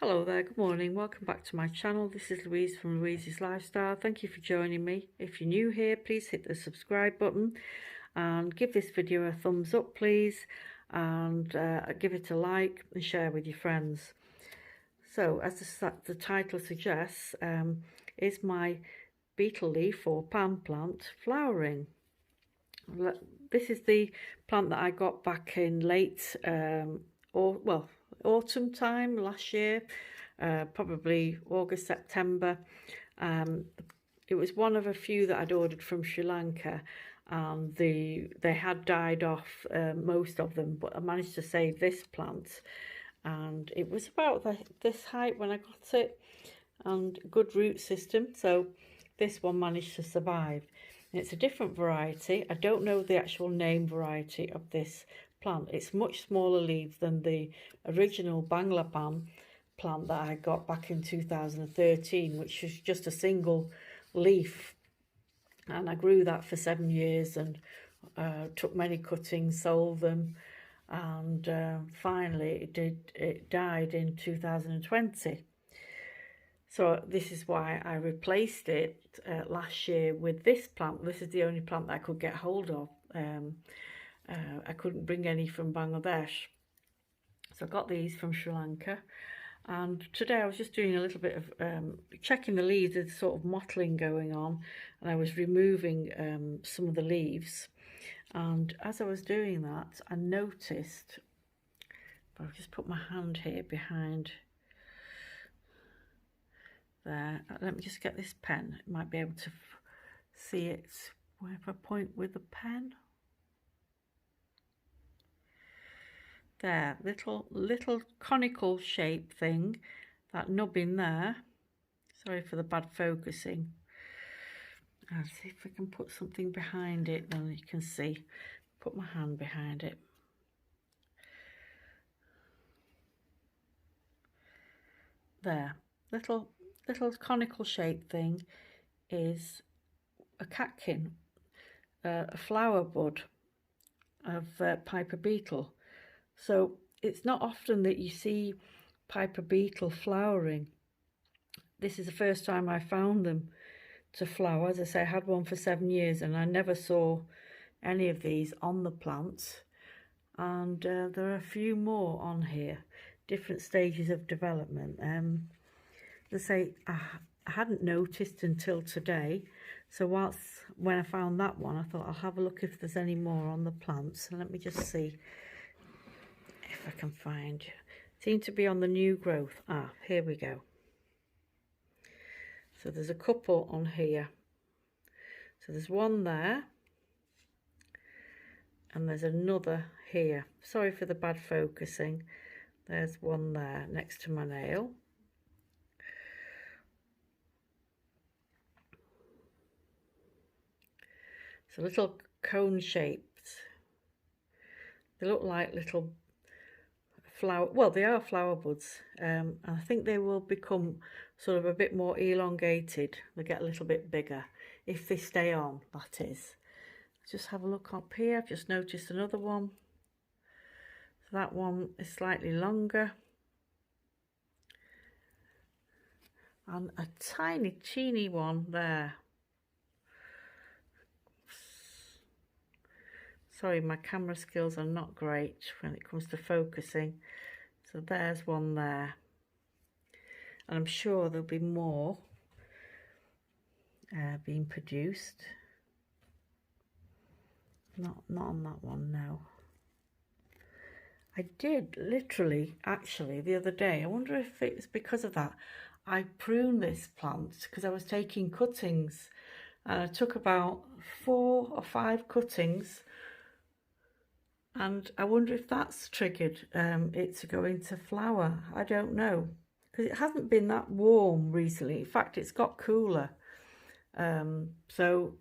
Hello there, good morning, welcome back to my channel. This is Louise from Louise's Lifestyle. Thank you for joining me. If you're new here, please hit the subscribe button and give this video a thumbs up please, and give it a like and share with your friends. So as the title suggests, is my betel leaf or pan plant flowering. This is the plant that I got back in late autumn time last year, probably August, September. It was one of a few that I'd ordered from Sri Lanka, and they had died off, most of them, but I managed to save this plant, and it was about this height when I got it, and good root system, so this one managed to survive. And it's a different variety. I don't know the actual name variety of this plant. It's much smaller leaves than the original Banglapan plant that I got back in 2013, which was just a single leaf, and I grew that for 7 years and took many cuttings, sold them, and finally it died in 2020. So this is why I replaced it last year with this plant. This is the only plant that I could get hold of. I couldn't bring any from Bangladesh. So I got these from Sri Lanka. And today I was just doing a little bit of checking the leaves. There's sort of mottling going on, and I was removing some of the leaves. And as I was doing that, I noticed, I'll just put my hand here behind there. Let me just get this pen. I might be able to see it if I point with the pen. There, little conical shape thing, that nubbin there. Sorry for the bad focusing. I'll see if I can put something behind it, then you can see. Put my hand behind it. There, little conical shape thing is a catkin, a flower bud of Piper Betel. So it's not often that you see Piper Betel flowering. This is the first time I found them to flower. As I say, I had one for 7 years and I never saw any of these on the plants. And there are a few more on here, different stages of development. As I say, I hadn't noticed until today. So when I found that one, I thought I'll have a look if there's any more on the plants. And let me just see if I can find. Seem to be on the new growth. Here we go. So there's a couple on here. So there's one there, and there's another here. Sorry for the bad focusing. There's one there next to my nail. So little cone shaped. They look like little flower, well, they are flower buds. And I think they will become sort of a bit more elongated. They get a little bit bigger if they stay on, that is. Just have a look up here. I've just noticed another one. So that one is slightly longer. And a tiny, teeny one there. Sorry, my camera skills are not great when it comes to focusing. So there's one there. And I'm sure there'll be more being produced. Not on that one, no. I did literally, actually, the other day, I wonder if it's because of that, I pruned this plant because I was taking cuttings. And I took about 4 or 5 cuttings. And I wonder if that's triggered it to go into flower. I don't know, because it hasn't been that warm recently. In fact, it's got cooler. So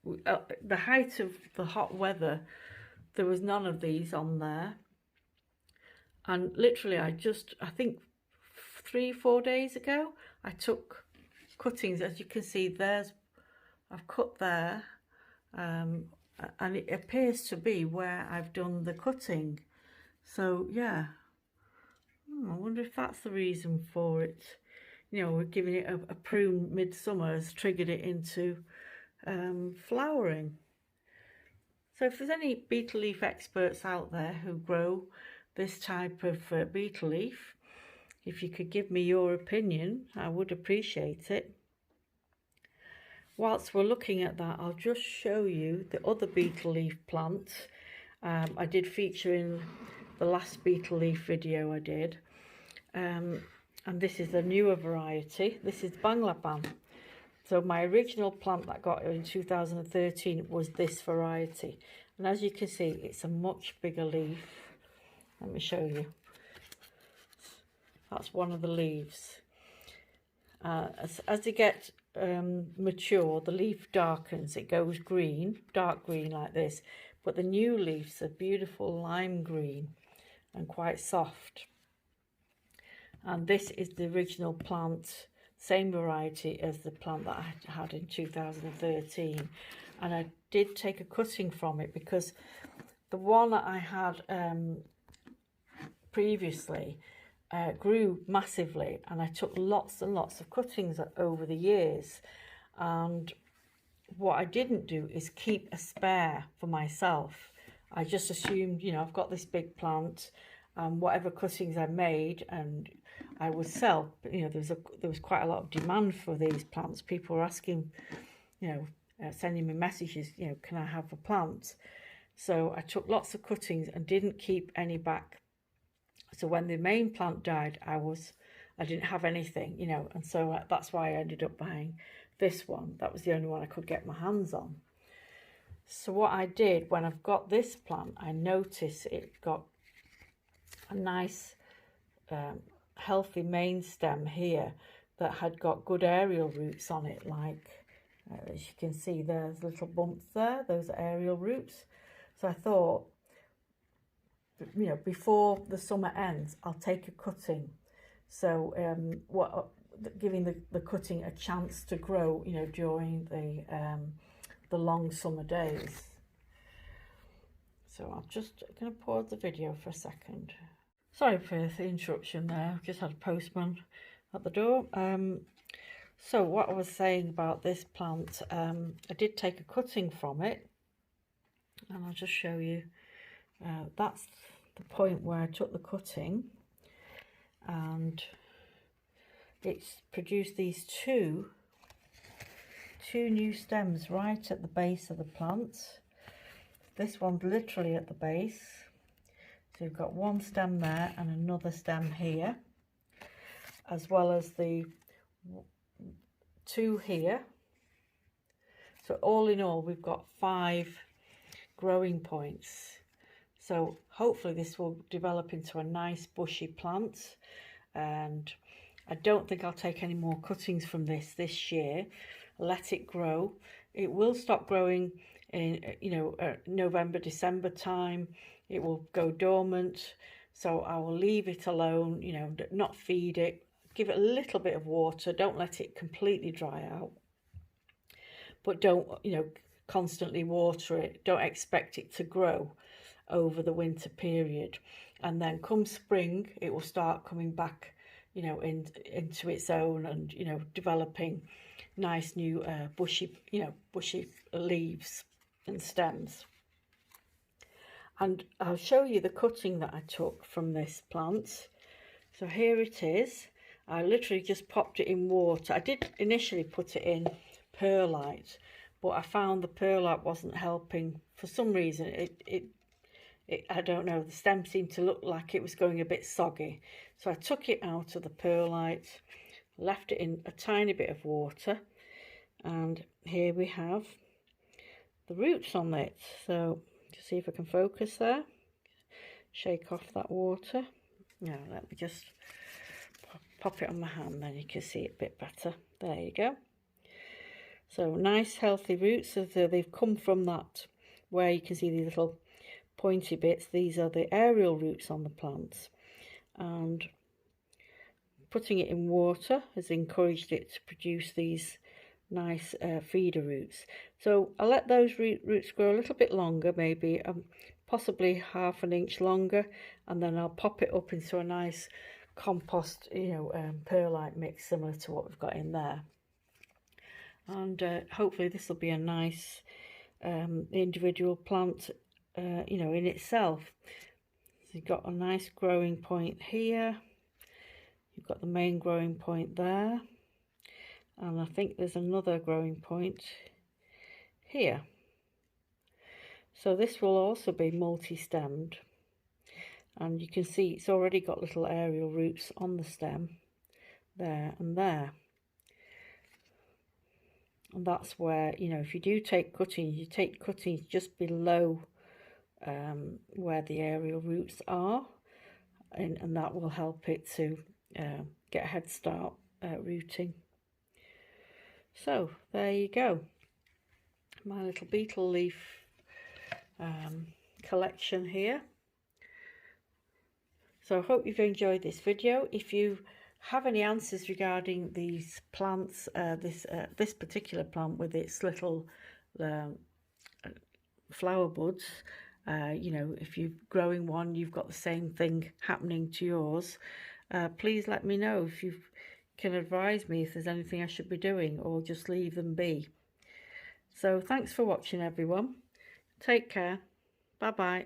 the height of the hot weather, there was none of these on there. And literally, I think 3-4 days ago, I took cuttings. As you can see, I've cut there. And it appears to be where I've done the cutting. So yeah, I wonder if that's the reason for it. You know, we're giving it a prune midsummer has triggered it into flowering. So if there's any beetle leaf experts out there who grow this type of beetle leaf, if you could give me your opinion, I would appreciate it. Whilst we're looking at that, I'll just show you the other beetle leaf plant I did feature in the last beetle leaf video I did. And this is a newer variety. This is Banglapan. So my original plant that I got in 2013 was this variety. And as you can see, it's a much bigger leaf. Let me show you. That's one of the leaves. As they get mature, the leaf darkens. It goes green, dark green like this. But the new leaves are beautiful lime green and quite soft. And this is the original plant, same variety as the plant that I had in 2013. And I did take a cutting from it because the one that I had previously grew massively, and I took lots and lots of cuttings over the years. And what I didn't do is keep a spare for myself. I just assumed, you know, I've got this big plant, whatever cuttings I made, and I would sell. But, you know, there was quite a lot of demand for these plants. People were asking, you know, sending me messages, you know, can I have a plant? So I took lots of cuttings and didn't keep any back. So when the main plant died, I didn't have anything, you know, and so that's why I ended up buying this one. That was the only one I could get my hands on. So what I did when I've got this plant, I noticed it got a nice healthy main stem here that had got good aerial roots on it, like as you can see there's little bumps there, those are aerial roots. So I thought, you know, before the summer ends, I'll take a cutting. So giving the cutting a chance to grow, you know, during the long summer days. So I'm just going to pause the video for a second. Sorry for the interruption there. I've just had a postman at the door. So what I was saying about this plant, I did take a cutting from it, and I'll just show you. That's the point where I took the cutting, and it's produced these two new stems right at the base of the plant. This one's literally at the base. So you've got one stem there and another stem here, as well as the two here. So all in all, we've got 5 growing points. So hopefully this will develop into a nice bushy plant, and I don't think I'll take any more cuttings from this year. Let it grow. It will stop growing in, you know, November, December time. It will go dormant. So I will leave it alone, you know, not feed it, give it a little bit of water. Don't let it completely dry out, but don't, you know, constantly water it. Don't expect it to grow over the winter period. And then come spring, it will start coming back, you know, into its own, and, you know, developing nice new bushy leaves and stems. And I'll show you the cutting that I took from this plant. So here it is. I literally just popped it in water. I did initially put it in perlite, but I found the perlite wasn't helping for some reason. I don't know, the stem seemed to look like it was going a bit soggy. So I took it out of the perlite, left it in a tiny bit of water, and here we have the roots on it. So just see if I can focus there. Shake off that water. Now let me just pop it on my hand, then you can see it a bit better. There you go. So nice healthy roots. So they've come from that, where you can see these little pointy bits. These are the aerial roots on the plants, and putting it in water has encouraged it to produce these nice feeder roots. So I'll let those roots grow a little bit longer, maybe possibly half an inch longer, and then I'll pop it up into a nice compost, perlite mix similar to what we've got in there. And hopefully this will be a nice individual plant, in itself. So you've got a nice growing point here. You've got the main growing point there. And I think there's another growing point here. So this will also be multi-stemmed. And you can see it's already got little aerial roots on the stem, there and there. And that's where, if you do take cuttings, you take cuttings just below where the aerial roots are. And that will help it to get a head start rooting. So there you go. My little betel leaf collection here. So I hope you've enjoyed this video. If you have any answers regarding these plants, this particular plant with its little flower buds, if you're growing one, you've got the same thing happening to yours, please let me know. If you can advise me if there's anything I should be doing, or just leave them be. So thanks for watching, everyone. Take care. Bye bye.